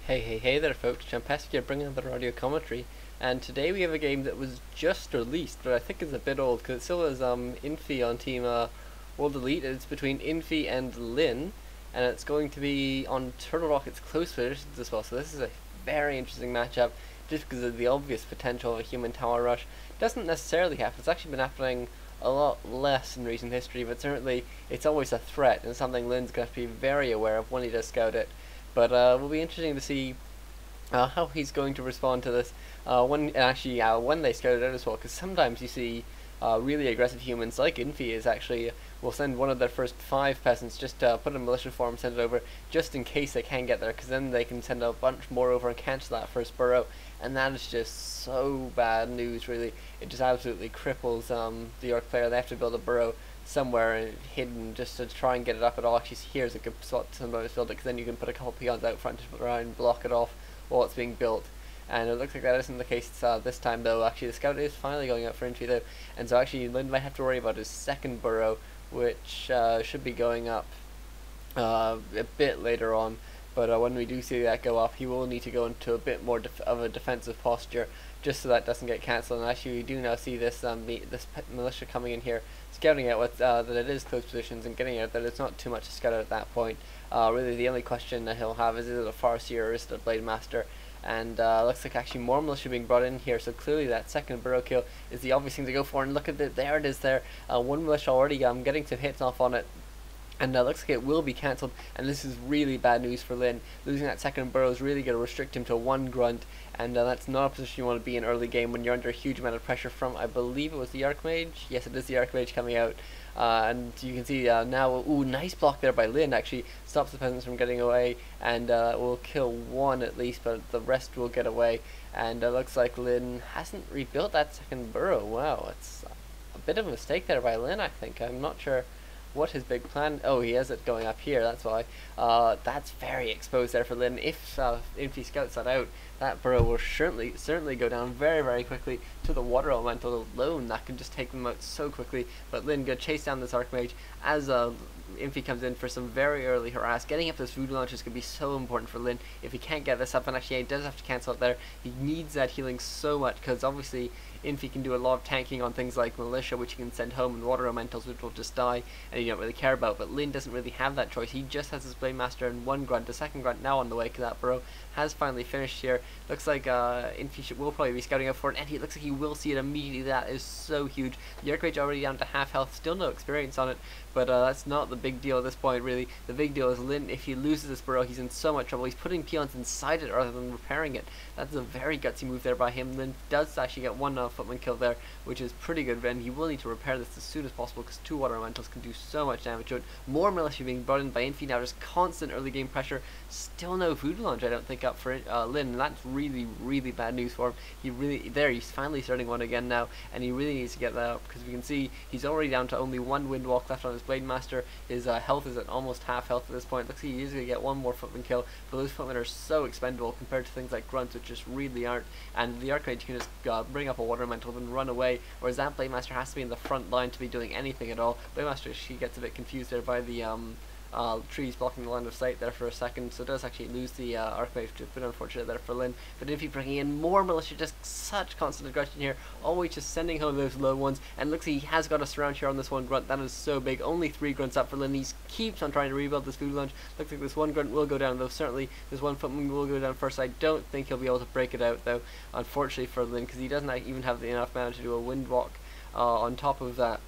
Hey there folks, Champesky here bringing another audio commentary, and today we have a game that was just released, but I think is a bit old, because it still has Infi on Team World Elite. It's between Infi and Lin, and it's going to be on Turtle Rocket's close positions as well, so this is a very interesting matchup, just because of the obvious potential of a human tower rush. It doesn't necessarily happen, it's actually been happening a lot less in recent history, but certainly it's always a threat, and something Lin's going to have to be very aware of when he does scout it. But it will be interesting to see how he's going to respond to this when they scout it out as well. Because sometimes you see really aggressive humans like Infi is actually will send one of their first 5 peasants just to put in militia form, send it over just in case they can get there. Because then they can send a bunch more over and cancel that first burrow. And that is just so bad news. Really, it just absolutely cripples the York player. They have to build a burrow somewhere hidden just to try and get it up at all. Actually, here's a good spot to sometimes build it, because then you can put a couple peons out front to try and block it off while it's being built. And it looks like that isn't the case this time, though. Actually, the scout is finally going out for Infi, though, and so actually Lin might have to worry about his second burrow, which should be going up a bit later on. But when we do see that go up, he will need to go into a bit more of a defensive posture, just so that doesn't get cancelled. And actually, we do now see this militia coming in here, scouting out that it is close positions and getting out that it's not too much to scout out at that point. Really, the only question that he'll have is it a Farseer or is it a Blade Master? And looks like actually more militia being brought in here, so clearly that second burrow kill is the obvious thing to go for. And look at it, there it is there. One militia already getting some hits off on it. And looks like it will be cancelled, and this is really bad news for Lin. Losing that second burrow is really going to restrict him to 1 grunt, and that's not a position you want to be in early game when you're under a huge amount of pressure from, I believe it was the Archmage? Yes, it is the Archmage coming out. And you can see now, ooh, nice block there by Lin, actually stops the peasants from getting away, and will kill 1 at least, but the rest will get away. And it looks like Lin hasn't rebuilt that second burrow. Wow, it's a bit of a mistake there by Lin, I think. I'm not sure what his big plan. Oh, he has it going up here, that's why. That's very exposed there for Lin. If he scouts that out, that burrow will certainly go down very quickly to the water elemental alone. That can just take them out so quickly. But Lin gonna chase down this Archmage as Infi comes in for some very early harass. Getting up this voodoo launch is going to be so important for Lin. If he can't get this up, and actually he does have to cancel it there, he needs that healing so much, because obviously Infi can do a lot of tanking on things like militia, which he can send home, and water elementals, which will just die, and you don't really care about. But Lin doesn't really have that choice. He just has his Blade Master and 1 grunt. The second grunt now on the way, because that burrow has finally finished here. Looks like Infi will probably be scouting out for it, and he looks like he will see it immediately. That is so huge. The Archmage already down to half health, still no experience on it, but that's not the big deal at this point, really. The big deal is Lin, if he loses this burrow, he's in so much trouble. He's putting peons inside it rather than repairing it. That's a very gutsy move there by him. Lin does actually get 1 footman kill there, which is pretty good, and he will need to repair this as soon as possible, because 2 water elementals can do so much damage to it. More militia being brought in by Infi now, just constant early game pressure. Still no voodoo launch, I don't think, up for Lin, and that's really bad news for him. He's finally starting 1 again now, and he really needs to get that up, because we can see he's already down to only 1 windwalk left on his Blade Master. His health is at almost half health at this point. Looks like he's going to get 1 more footman kill, but those footmen are so expendable compared to things like grunts, which just really aren't. And the Archmage can just bring up a water elemental and run away, whereas that Blade Master has to be in the front line to be doing anything at all. Blade Master, she gets a bit confused there by the trees blocking the line of sight there for a second, so does actually lose the Archmage, which is a bit unfortunate there for Lin. But Infi bringing in more militia, just such constant aggression here, always just sending home those low ones, and looks like he has got a surround here on this 1 grunt. That is so big. Only 3 grunts up for Lin. He keeps on trying to rebuild this food launch. Looks like this 1 grunt will go down, though certainly this 1 footman will go down first. I don't think he'll be able to break it out, though, unfortunately for Lin, because he doesn't even have enough mana to do a wind walk on top of that.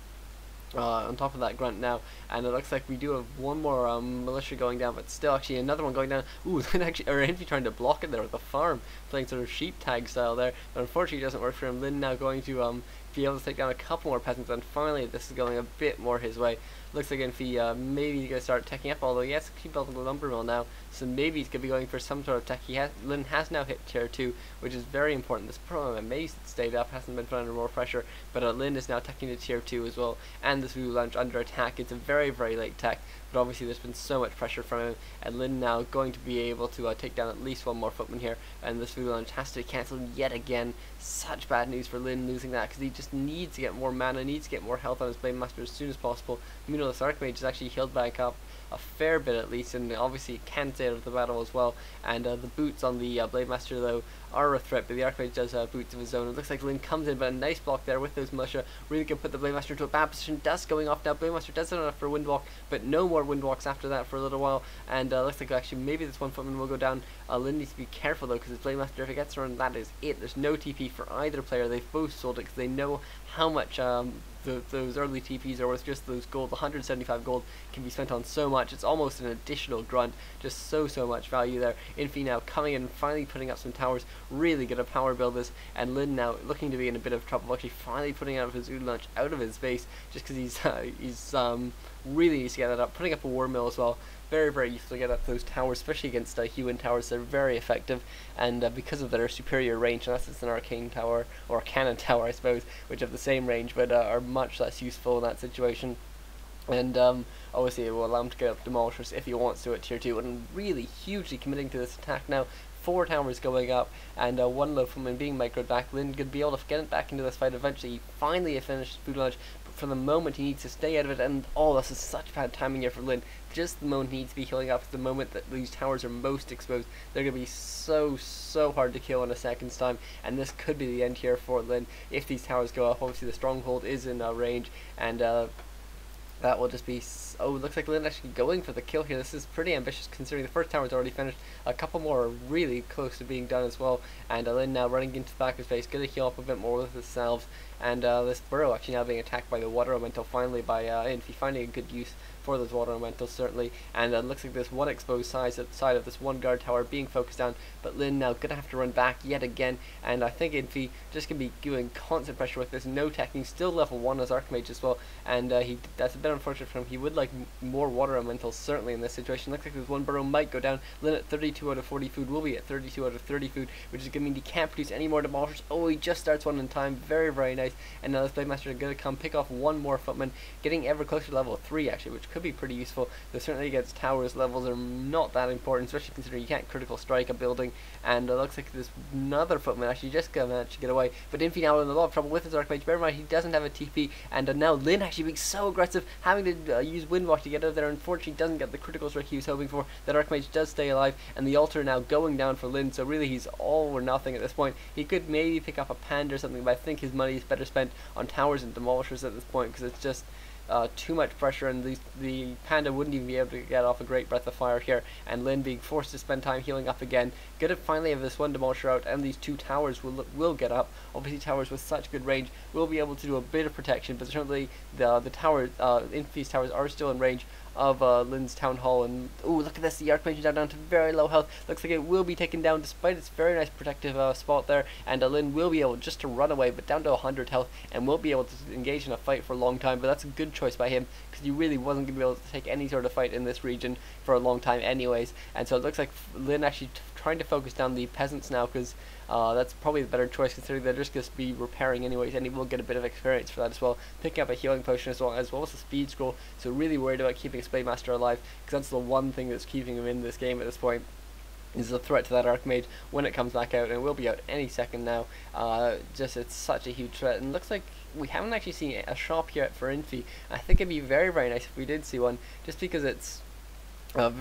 Grunt now, and it looks like we do have 1 more militia going down, but still actually another one going down. Ooh, then actually, or Infi trying to block it there with the farm, playing sort of sheep tag style there, but unfortunately it doesn't work for him. Lin now going to be able to take down a couple more peasants, and finally this is going a bit more his way. Looks like Infi maybe he's going to start teching up, although he has to keep building the lumber mill now, so maybe he's going to be going for some sort of tech. Lin has now hit tier 2, which is very important. This program amazed it stayed up, hasn't been put under more pressure, but Lin is now teching to tier 2 as well, and this voodoo launch under attack. It's a very late tech, but obviously there's been so much pressure from him, and Lin now going to be able to take down at least 1 more footman here, and this voodoo launch has to be cancelled yet again. Such bad news for Lin losing that, because he just needs to get more mana, needs to get more health on his Blade Master as soon as possible. Meanwhile, this Archmage is actually healed back up a fair bit at least, and obviously can stay out of the battle as well. And the boots on the Blade Master though are a threat, but the Archmage does boots of his own. It looks like Lyn comes in, but a nice block there with those militia. Really can put the Blade Master into a bad position. Dust going off now. Blade Master does enough for Windwalk, but no more Windwalks after that for a little while. And looks like actually maybe this one footman will go down. Lyn needs to be careful though, because his Blade Master, if it gets run, that is it. There's no TP for either player. They've both sold it because they know how much those early TPs are worth. Just those gold, 175 gold can be spent on so much. It's almost an additional grunt, just so much value there. Infi now coming in and finally putting up some towers, really gonna power build this, and Lyn now looking to be in a bit of trouble, actually finally putting out of his Ood launch out of his base, just because he's really needs to get that up, putting up a war mill as well. Very useful to get up those towers, especially against human towers. They're very effective, and because of their superior range, unless it's an arcane tower or a cannon tower, I suppose, which have the same range but are much less useful in that situation. And obviously it will allow him to get up demolishers if he wants to at tier 2, and really hugely committing to this attack now. 4 towers going up, and one low from him being microed back. Lyn could be able to get it back into this fight eventually. He finally finished his food launch, but for the moment he needs to stay out of it, and this is such bad timing here for Lyn. Just the moment he needs to be healing up, the moment that these towers are most exposed. They're going to be so hard to kill in a second's time, and this could be the end here for Lyn if these towers go up. Obviously the stronghold is in range, and that will just be... Oh, it looks like Lyn actually going for the kill here. This is pretty ambitious considering the first tower is already finished. A couple more are really close to being done as well. And Lyn now running into the back of his base, going to heal up a bit more with his salves. And this burrow actually now being attacked by the water elemental finally by Infi, finding a good use for those water elementals certainly. And it looks like this one exposed side of this one guard tower being focused down, but Lyn now gonna have to run back yet again, and I think Infi just gonna be doing constant pressure with this. No teching, still level 1 as Archmage as well, and that's a bit unfortunate for him. He would like more water elementals certainly in this situation. Looks like this one burrow might go down. Lyn at 32 out of 40 food, will be at 32 out of 30 food, which is gonna mean he can't produce any more demolishers. Oh, he just starts one in time, very nice. And now this Blade Master is gonna come pick off one more footman, getting ever closer to level 3 actually, which could be pretty useful. Though certainly against towers, levels are not that important, especially considering you can't critical strike a building. And it looks like this another footman actually just gonna manage to get away, but Infi now in a lot of trouble with his Archmage. Bear in mind he doesn't have a TP, and now Lyn actually being so aggressive, having to use Windwalk to get out of there. Unfortunately doesn't get the critical strike he was hoping for. That Archmage does stay alive, and the altar now going down for Lyn, so really he's all or nothing at this point. He could maybe pick up a panda or something, but I think his money is better spent on towers and demolishers at this point, because it's just too much pressure, and the panda wouldn't even be able to get off a great breath of fire here, and Lyn being forced to spend time healing up again. Good to finally have this one demolisher out, and these 2 towers will get up. Obviously towers with such good range will be able to do a bit of protection, but certainly the towers, Infi's towers are still in range of Lyn's Town Hall. And ooh, look at this, the Archmage is now down to very low health. Looks like it will be taken down despite its very nice protective spot there, and Lyn will be able just to run away, but down to 100 health, and won't be able to engage in a fight for a long time. But that's a good choice by him, because he really wasn't going to be able to take any sort of fight in this region for a long time anyways. And so it looks like Lyn actually trying to focus down the peasants now, because that's probably the better choice, considering they're just going to be repairing anyways, and he will get a bit of experience for that as well, picking up a healing potion as well as a speed scroll. So really worried about keeping his Blade Master alive, because that's the one thing that's keeping him in this game at this point, is a threat to that Archmage when it comes back out, and it will be out any second now. Just it's such a huge threat, and looks like we haven't actually seen a shop yet for Infi. I think it'd be very nice if we did see one, just because it's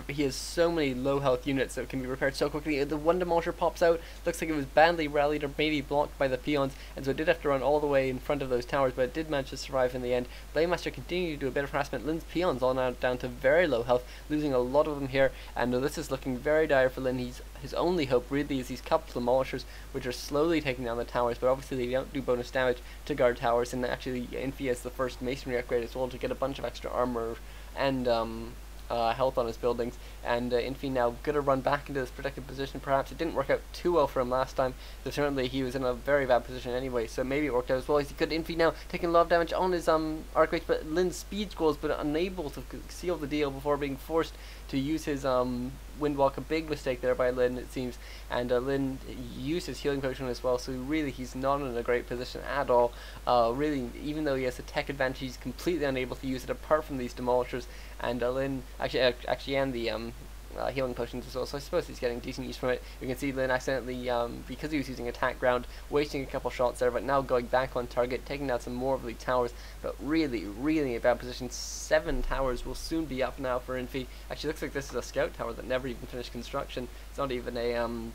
he has so many low health units that can be repaired so quickly. The one demolisher pops out, looks like it was badly rallied or maybe blocked by the peons, and so it did have to run all the way in front of those towers, but it did manage to survive in the end. Blade Master continued to do a bit of harassment. Lyn's peons all now down to very low health, losing a lot of them here, and this is looking very dire for Lyn. His only hope really is these couple demolishers, which are slowly taking down the towers, but obviously they don't do bonus damage to guard towers, and actually Infi has the first masonry upgrade as well to get a bunch of extra armor and health on his buildings. And Infi now gonna run back into this protected position. Perhaps it didn't work out too well for him last time, so certainly he was in a very bad position anyway, so maybe it worked out as well as he could. Infi now taking a lot of damage on his Archmage, but Lyn's speed scrolls, but unable to seal the deal before being forced to use his Windwalk. A big mistake there by Lyn, it seems, and Lyn used his healing potion as well, so really he's not in a great position at all. Really, even though he has a tech advantage, he's completely unable to use it apart from these demolishers, and Lyn actually and the healing potions as well, so I suppose he's getting decent use from it. You can see Lin accidentally, because he was using attack ground, wasting a couple shots there, but now going back on target, taking down some more of the towers, but really in a bad position. 7 towers will soon be up now for Infi. Actually, looks like this is a scout tower that never even finished construction. It's not even a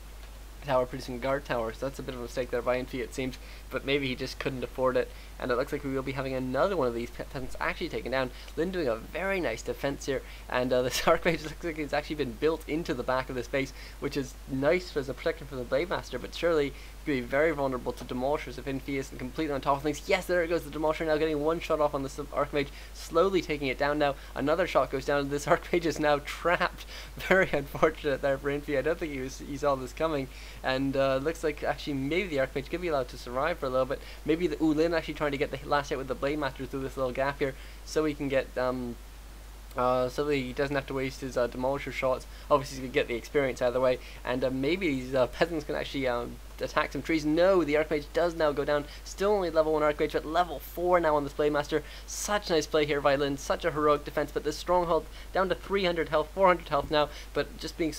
tower producing guard tower, so that's a bit of a mistake there by Infi, it seems, but maybe he just couldn't afford it, and it looks like we will be having another one of these peasants actually taken down. Lin doing a very nice defense here, and this Archmage looks like it's actually been built into the back of this base, which is nice as a protection for the Blade Master, but surely be very vulnerable to demolishers if Infi isn't completely on top of things. Yes, there it goes, the demolisher now getting one shot off on this Archmage, slowly taking it down now. Another shot goes down, and this Archmage is now trapped. Very unfortunate there for Infi. I don't think he saw this coming, and looks like actually maybe the Archmage could be allowed to survive for a little bit. Maybe the Lin actually trying to get the last hit with the Blade Master through this little gap here, so he can get so that he doesn't have to waste his demolisher shots. Obviously he's going to get the experience out of the way, and maybe these peasants can actually attack some trees. No, the Archmage does now go down. Still only level 1 Archmage, but level 4 now on this Blade Master. Such nice play here by Lin, such a heroic defense, but this stronghold down to 300 health, 400 health now, but just being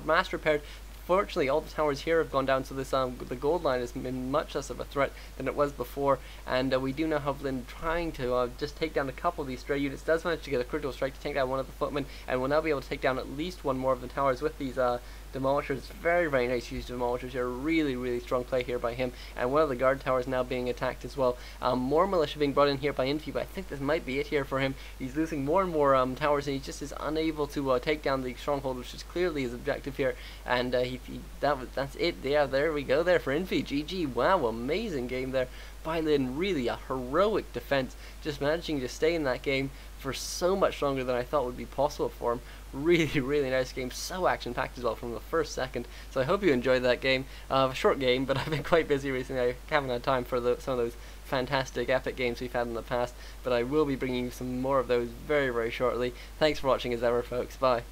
mass repaired. Fortunately, all the towers here have gone down, so this the gold line has been much less of a threat than it was before, and we do now have Lin trying to just take down a couple of these stray units. Does manage to get a critical strike to take down one of the footmen, and will now be able to take down at least one more of the towers with these demolishers. Very nice use of demolishers here. Really strong play here by him, and one of the guard towers now being attacked as well. More militia being brought in here by Infi, but I think this might be it here for him. He's losing more and more towers, and he just is unable to take down the stronghold, which is clearly his objective here, and that's it. Yeah, there we go there for Infi. GG. Wow, amazing game there by Lin. Really a heroic defense, just managing to stay in that game for so much longer than I thought would be possible for him. Really nice game, so action-packed as well from the first second. So I hope you enjoyed that game. A short game, but I've been quite busy recently. I haven't had time for some of those fantastic epic games we've had in the past, but I will be bringing you some more of those very shortly. Thanks for watching as ever, folks. Bye.